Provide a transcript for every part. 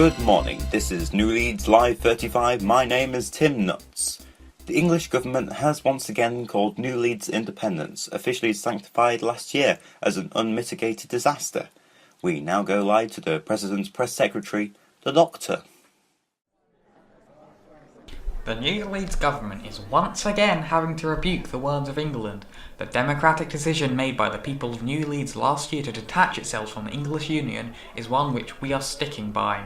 Good morning, this is New Leeds Live 35, my name is Tim Nuts. The English government has once again called New Leeds independence, officially sanctified last year as an unmitigated disaster. We now go live to the President's Press Secretary, the Doctor. The New Leeds government is once again having to rebuke the words of England. The democratic decision made by the people of New Leeds last year to detach itself from the English Union is one which we are sticking by.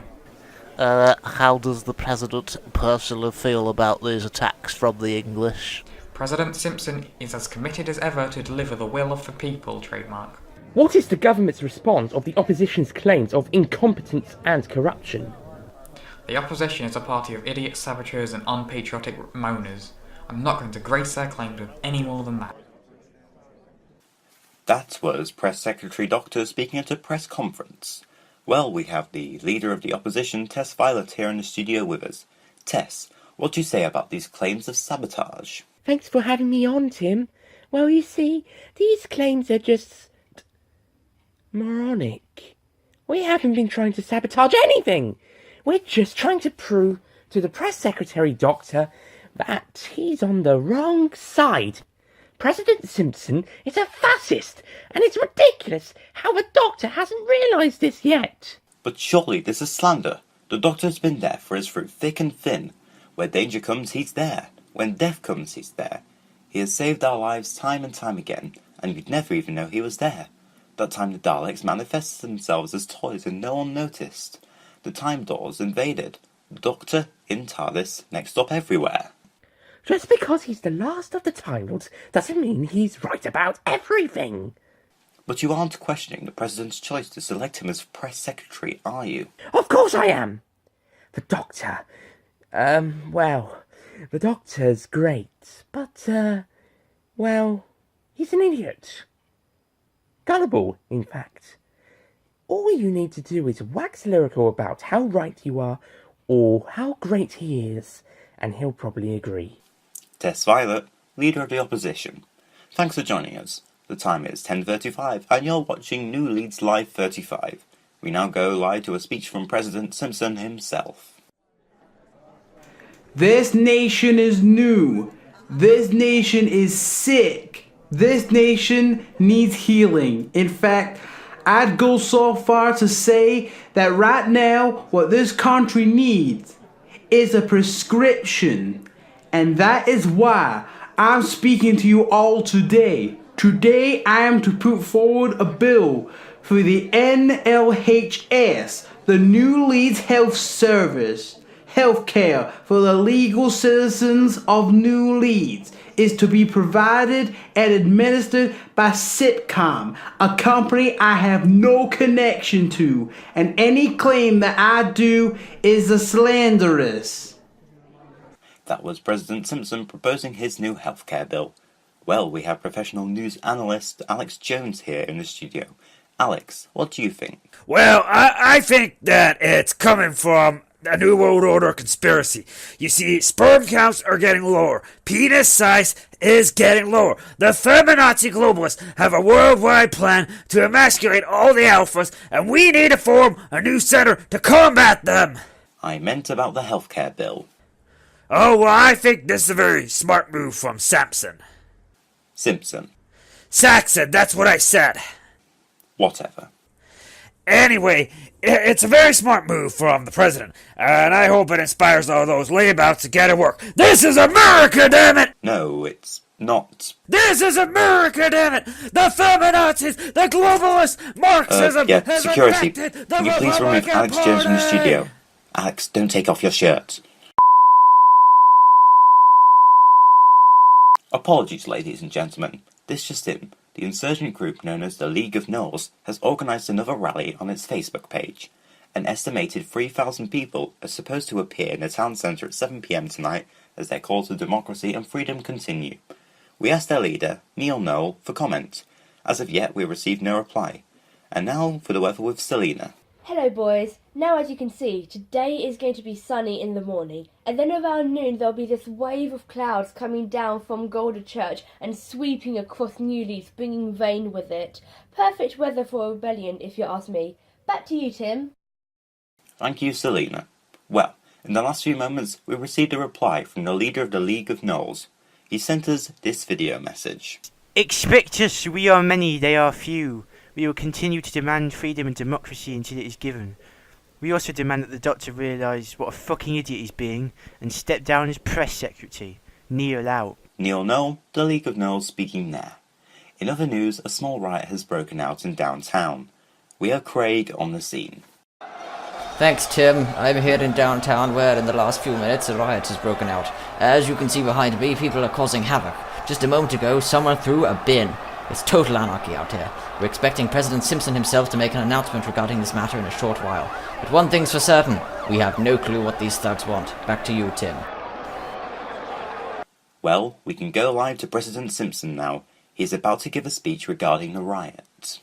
How does the President personally feel about these attacks from the English? President Simpson is as committed as ever to deliver the will of the people, trademark. What is the government's response of the opposition's claims of incompetence and corruption? The opposition is a party of idiots, saboteurs and unpatriotic moaners. I'm not going to grace their claims with any more than that. That was Press Secretary Doctor speaking at a press conference. Well, we have the leader of the opposition, Tess Violet, here in the studio with us. Tess, what do you say about these claims of sabotage? Thanks for having me on, Tim. Well, you see, these claims are just moronic. We haven't been trying to sabotage anything. We're just trying to prove to the Press Secretary Doctor that he's on the wrong side. President Simpson is a fascist, and it's ridiculous how the Doctor hasn't realised this yet. But surely this is slander. The Doctor's been there for us through thick and thin. Where danger comes, he's there. When death comes, he's there. He has saved our lives time and time again, and we'd never even know he was there. That time the Daleks manifested themselves as toys and no one noticed. The Time Doors invaded. The Doctor, in TARDIS, next stop everywhere. Just because he's the last of the Time Lords doesn't mean he's right about everything. But you aren't questioning the President's choice to select him as Press Secretary, are you? Of course I am! The Doctor... the Doctor's great, but, he's an idiot. Gullible, in fact. All you need to do is wax lyrical about how right you are, or how great he is, and he'll probably agree. Tess Violet, Leader of the Opposition. Thanks for joining us. The time is 10:35 and you're watching New Leeds Live 35. We now go live to a speech from President Simpson himself. This nation is new. This nation is sick. This nation needs healing. In fact, I'd go so far to say that right now what this country needs is a prescription. And that is why I'm speaking to you all today. Today I am to put forward a bill for the NLHS, the New Leeds Health Service. Healthcare for the legal citizens of New Leeds is to be provided and administered by Sitcom, a company I have no connection to, and any claim that I do is a slanderous. That was President Simpson proposing his new healthcare bill. Well, we have professional news analyst Alex Jones here in the studio. Alex, what do you think? Well, I think that it's coming from a New World Order conspiracy. You see, sperm counts are getting lower. Penis size is getting lower. The feminazi globalists have a worldwide plan to emasculate all the alphas, and we need to form a new center to combat them. I meant about the healthcare bill. Oh, well, I think this is a very smart move from Simpson. Saxon, that's what I said. Whatever. Anyway, it's a very smart move from the president, and I hope it inspires all those layabouts to get to work. This is America, damn it! No, it's not. This is America, damn it! The feminazis, the globalists, Marxism has security. infected the Can you please remove Republican Alex Jones from the Party? studio? Alex, don't take off your shirt. Apologies, ladies and gentlemen. This just in. The insurgent group known as the League of Knowles has organised another rally on its Facebook page. An estimated 3,000 people are supposed to appear in the town centre at 7 PM tonight as their call to democracy and freedom continue. We asked their leader, Neil Noel, for comment. As of yet, we received no reply. And now for the weather with Selena. Hello boys, now as you can see, today is going to be sunny in the morning, and then around noon there'll be this wave of clouds coming down from Golder Church and sweeping across New Leeds, bringing rain with it. Perfect weather for a rebellion if you ask me. Back to you, Tim. Thank you, Selena. Well, in the last few moments, we received a reply from the leader of the League of NOELs. He sent us this video message. Expect us, we are many, they are few. We will continue to demand freedom and democracy until it is given. We also demand that the Doctor realise what a fucking idiot he's being and step down as press secretary. Neil out. Neil Noel, the League of NOELs speaking there. In other news, a small riot has broken out in downtown. We are Craig on the scene. Thanks, Tim. I'm here in downtown where in the last few minutes a riot has broken out. As you can see behind me, people are causing havoc. Just a moment ago, someone threw a bin. It's total anarchy out here. We're expecting President Simpson himself to make an announcement regarding this matter in a short while. But one thing's for certain, we have no clue what these thugs want. Back to you, Tim. Well, we can go live to President Simpson now. He is about to give a speech regarding the riot.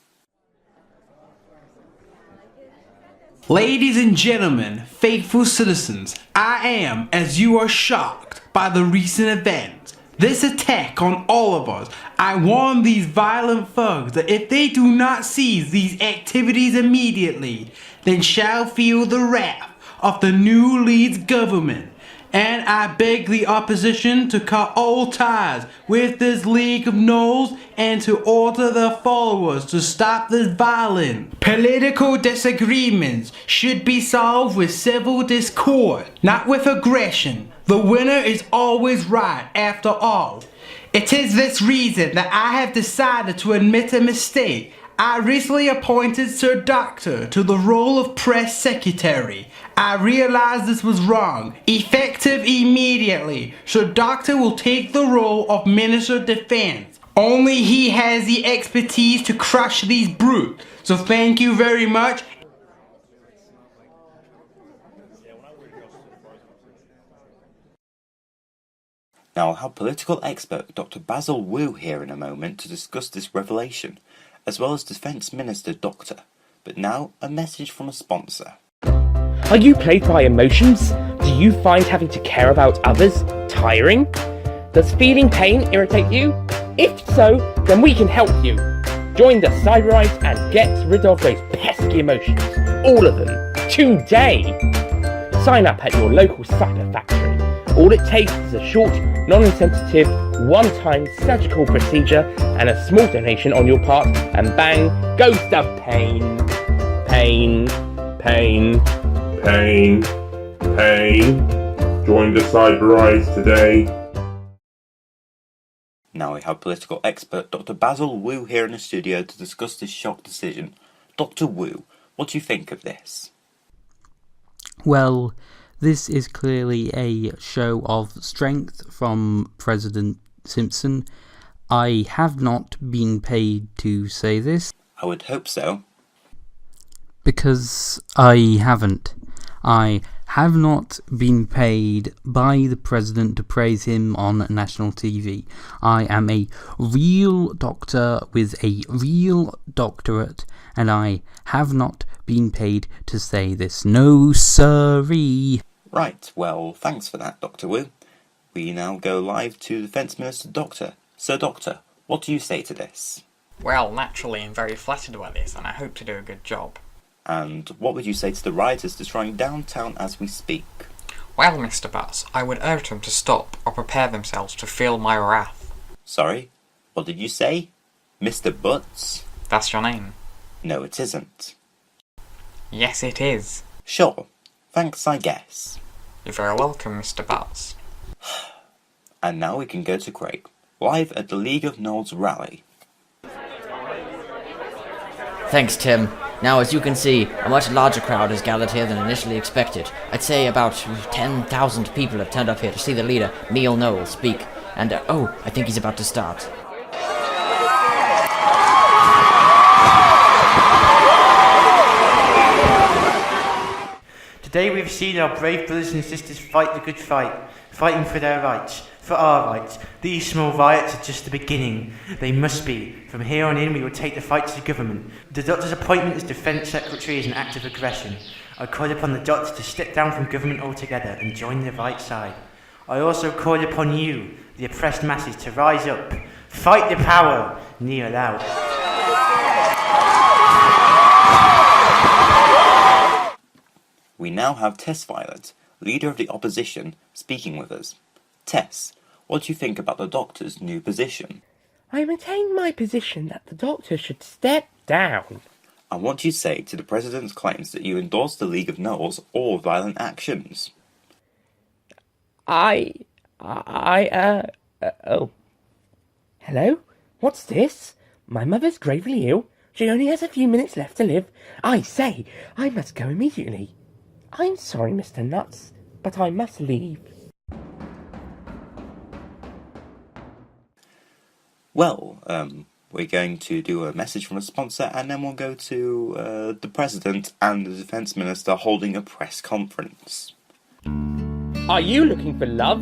Ladies and gentlemen, faithful citizens, I am, as you are shocked by the recent events, this attack on all of us. I warn these violent thugs that if they do not cease these activities immediately, then shall feel the wrath of the new Leeds government. And I beg the opposition to cut all ties with this League of NOELs and to order their followers to stop this violence. Political disagreements should be solved with civil discord, not with aggression. The winner is always right after all. It is this reason that I have decided to admit a mistake. I recently appointed Sir Doctor to the role of press secretary. I realized this was wrong. Effective immediately, Sir Doctor will take the role of Minister of Defense. Only he has the expertise to crush these brutes. So thank you very much. Now I'll have political expert Dr. Basil Wu here in a moment to discuss this revelation, as well as Defence Minister Doctor. But now, a message from a sponsor. Are you plagued by emotions? Do you find having to care about others tiring? Does feeling pain irritate you? If so, then we can help you. Join the Cyberites and get rid of those pesky emotions. All of them. Today! Sign up at your local cyber factory. All it takes is a short, non-insensitive, one-time surgical procedure and a small donation on your part, and bang, ghost of pain. Pain. Pain. Pain. Pain. Join the Cyberites today. Now we have political expert Dr. Basil Wu here in the studio to discuss this shock decision. Dr. Wu, what do you think of this? Well, this is clearly a show of strength from President Simpson. I have not been paid to say this. I would hope so. Because I haven't. I have not been paid by the President to praise him on national TV. I am a real doctor with a real doctorate, and I have not been paid to say this. No sirree. Right, well, thanks for that, Dr. Wu. We now go live to Defence Minister Doctor. So, Doctor, what do you say to this? Well, naturally I'm very flattered by this, and I hope to do a good job. And what would you say to the rioters destroying downtown as we speak? Well, Mr. Butts, I would urge them to stop or prepare themselves to feel my wrath. Sorry? What did you say? Mr. Butts? That's your name. No, it isn't. Yes, it is. Sure. Thanks, I guess. You're very welcome, Mr. Butts. And now we can go to Craig, live at the League of NOELs rally. Thanks, Tim. Now, as you can see, a much larger crowd has gathered here than initially expected. I'd say about 10,000 people have turned up here to see the leader, Neil Noel, speak. And, I think he's about to start. Today we've seen our brave brothers and sisters fight the good fight, fighting for their rights, for our rights. These small riots are just the beginning. They must be. From here on in we will take the fight to the government. The Doctor's appointment as Defence Secretary is an act of aggression. I call upon the Doctor to step down from government altogether and join the right side. I also call upon you, the oppressed masses, to rise up. Fight the power. Kneel out. We now have Tess Violet, leader of the opposition, speaking with us. Tess, what do you think about the Doctor's new position? I maintain my position that the Doctor should step down. And what do you say to the President's claims that you endorse the League of Noels or violent actions? Oh. Hello? What's this? My mother's gravely ill. She only has a few minutes left to live. I say, I must go immediately. I'm sorry, Mr. Nuts, but I must leave. Well, we're going to do a message from a sponsor, and then we'll go to the President and the Defence Minister holding a press conference. Are you looking for love?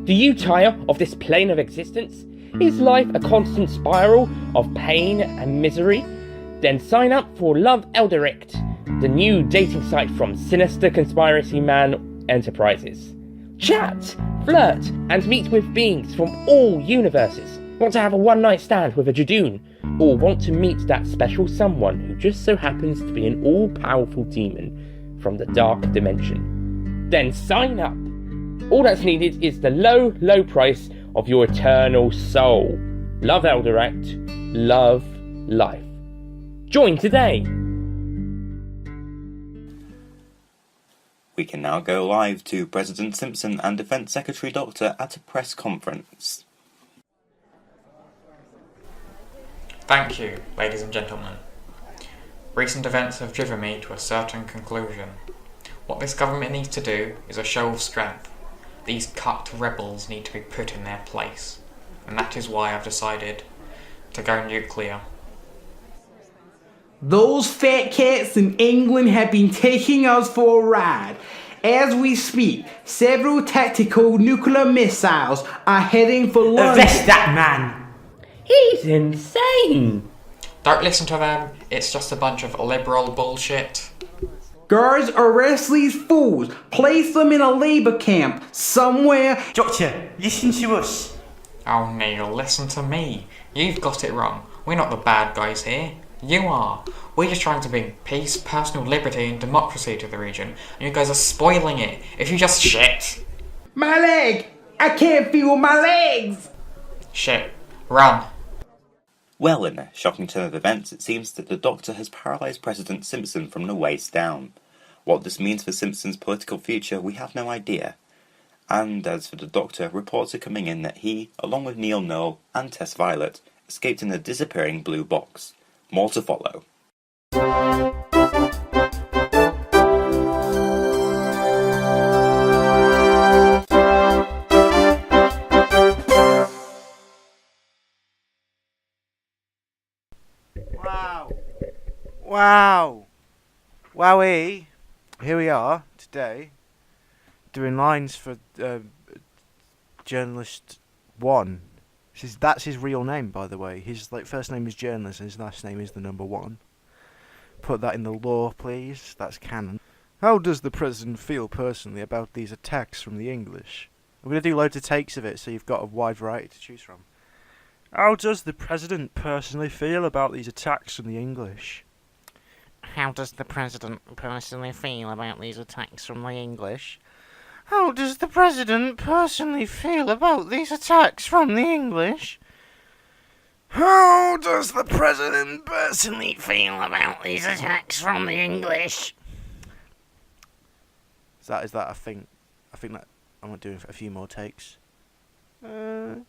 Do you tire of this plane of existence? Is life a constant spiral of pain and misery? Then sign up for Love Elderict, the new dating site from Sinister Conspiracy Man Enterprises. Chat, flirt, and meet with beings from all universes. Want to have a one-night stand with a Jadoon? Or want to meet that special someone who just so happens to be an all-powerful demon from the dark dimension? Then sign up. All that's needed is the low, low price of your eternal soul. Love Elderact, love life. Join today. We can now go live to President Simpson and Defence Secretary Doctor at a press conference. Thank you, ladies and gentlemen. Recent events have driven me to a certain conclusion. What this government needs to do is a show of strength. These cucked rebels need to be put in their place, and that is why I've decided to go nuclear. Those fat cats in England have been taking us for a ride. As we speak, several tactical nuclear missiles are heading for London. Arrest that man! He's insane! Don't listen to them, it's just a bunch of liberal bullshit. Guards, arrest these fools. Place them in a labour camp somewhere. Doctor, listen to us. Oh Neil, listen to me. You've got it wrong. We're not the bad guys here. You are. We're just trying to bring peace, personal liberty and democracy to the region, and you guys are spoiling it. If you just shit. My leg! I can't feel my legs! Shit. Run. Well, in a shocking turn of events, it seems that the Doctor has paralysed President Simpson from the waist down. What this means for Simpson's political future, we have no idea. And as for the Doctor, reports are coming in that he, along with Neil Noel and Tess Violet, escaped in a disappearing blue box. More to follow. Wow. Wowee. Here we are today doing lines for Journalist 1. That's his real name, by the way. His first name is Journalist and his last name is the number 1. Put that in the law, please. That's canon. How does the President feel personally about these attacks from the English? I'm going to do loads of takes of it so you've got a wide variety to choose from. How does the President personally feel about these attacks from the English? How does the President personally feel about these attacks from the English? How does the President personally feel about these attacks from the English? How does the President personally feel about these attacks from the English? Is that I think that I'm going to do a few more takes. How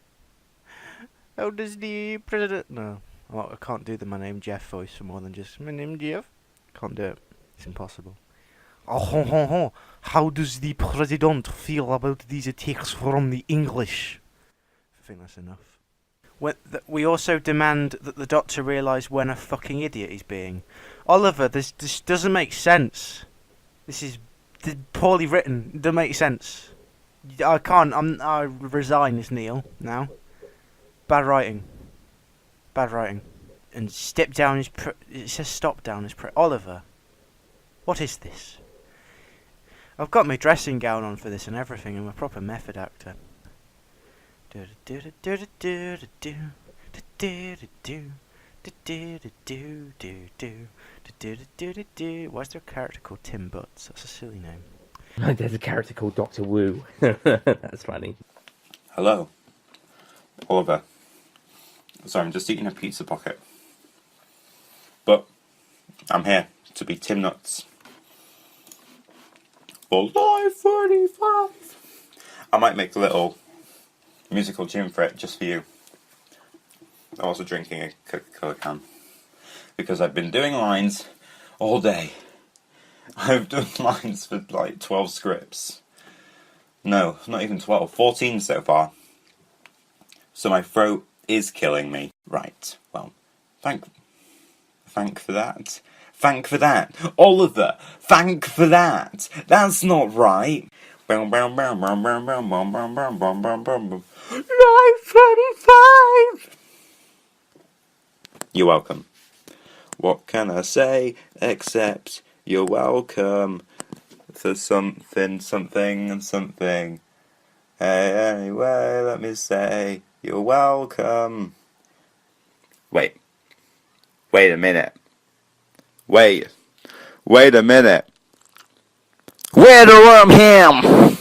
does the President... No, I can't do the My Name Jeff voice for more than just My Name Jeff. Can't do it. It's impossible. How does the President feel about these attacks from the English? I think that's enough. We also demand that the Doctor realise when a fucking idiot he's being. Oliver, this doesn't make sense. This is poorly written. It doesn't make sense. I can't. I resign as Neil now. Bad writing. Bad writing. And step down is... it says stop down is... Oliver. What is this? I've got my dressing gown on for this and everything. I'm a proper method actor. Why is there a character called Tim Butts? That's a silly name. There's a character called Dr. Wu. That's funny. Hello, Oliver. Sorry, I'm just eating a pizza pocket. But I'm here to be Tim Nuts. For Live 35. I might make a little musical tune for it just for you. I'm also drinking a Coca-Cola can. Because I've been doing lines all day. I've done lines for like 12 scripts. No, not even 12. 14 so far. So my throat is killing me. Right, well, thank for that. Thank for that. Oliver, thank for that. That's not right. Live 35! You're welcome. What can I say except you're welcome for something, something, and something. Hey, anyway, let me say you're welcome. Wait a minute. Wait a minute. Where the worm ham?